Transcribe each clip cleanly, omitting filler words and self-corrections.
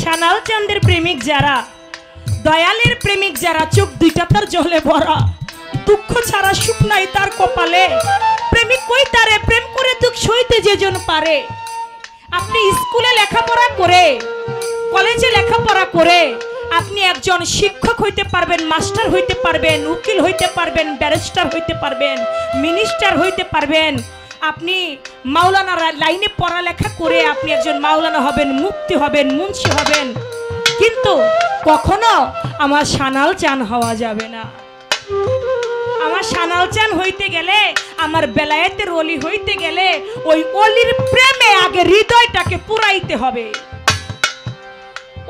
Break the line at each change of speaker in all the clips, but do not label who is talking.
সানাল চাঁদের প্রেমিক যারা, দয়ালের প্রেমিক যারা, চোখ দুইটা তার জলে ভরা, দুঃখ ছাড়া সুখ নাই তার কপালে, প্রেমিক কই তারে প্রেম করে দুঃখ সইতে যেজন পারে। আপনি স্কুলে লেখাপড়া করে, কলেজে লেখাপড়া করে আপনি একজন শিক্ষক হইতে পারবেন, মাস্টার হইতে পারবেন, উকিল হইতে পারবেন, ব্যারিস্টার হইতে পারবেন, মিনিস্টার হইতে পারবেন। আপনি মাওলানা লাইনে পড়ালেখা করে আপনি একজন মাওলানা হবেন, মুফতি হবেন, মুন্সি হবেন, কিন্তু কখনো আমার সানাল চান হওয়া যাবে না। আমার সানাল চান হইতে গেলে, আমার বেলায়েতের ওলি হইতে গেলে ওই ওলির প্রেমে আগে হৃদয়টাকে পুরাইতে হবে।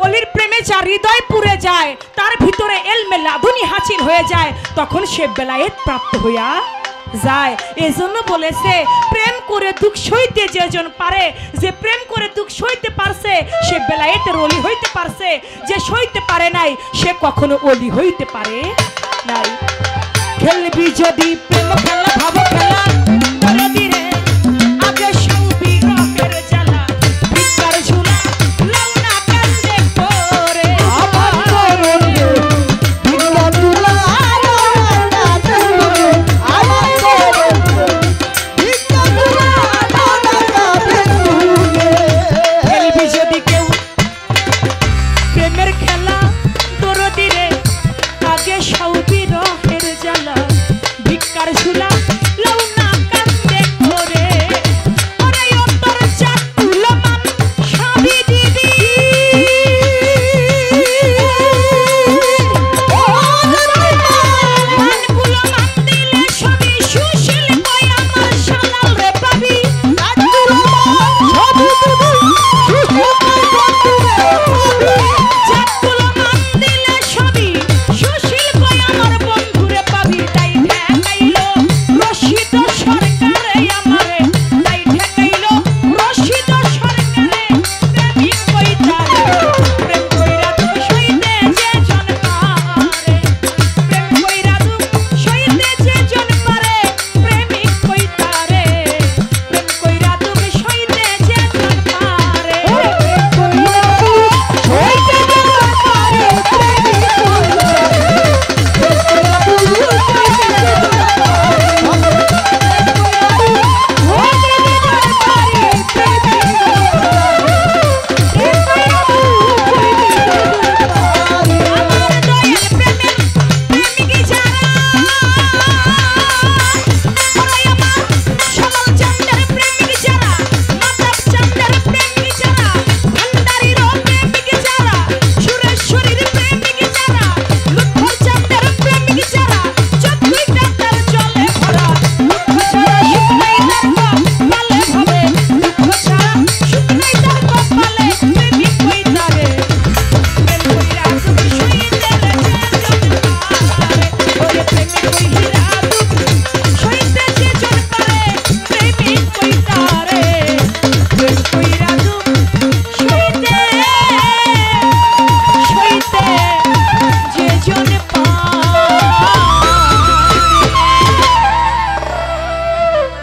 ওলির প্রেমে যার হৃদয় পুড়ে যায়, তার ভিতরে এলমে লাদুনি হাসিল হয়ে যায়, তখন সে বেলায়েত প্রাপ্ত হইয়া যায়। এজন্য বলেছে প্রেম করে দুঃখ সইতে যেজন পারে, যে প্রেম করে দুঃখ সইতে পারছে সে বেলায়েতের ওলি হইতে পারছে, যে সইতে পারে নাই সে কখনো ওলি হইতে পারে নাই। খেলবি যদি প্রেম খেলা, ভাবো খেলা দরদি রে, আগে শুবি রকের জ্বালা, ভিকার ঝুলা লাউনা কান্দে করে আমার করুণে ভিকা তুলা লাউনা কান্দে আমার করুণে ভিকা তুলা লাউনা কান্দে। খেলবি যদি কেউ প্রেমের খেলা দরদি রে, আগে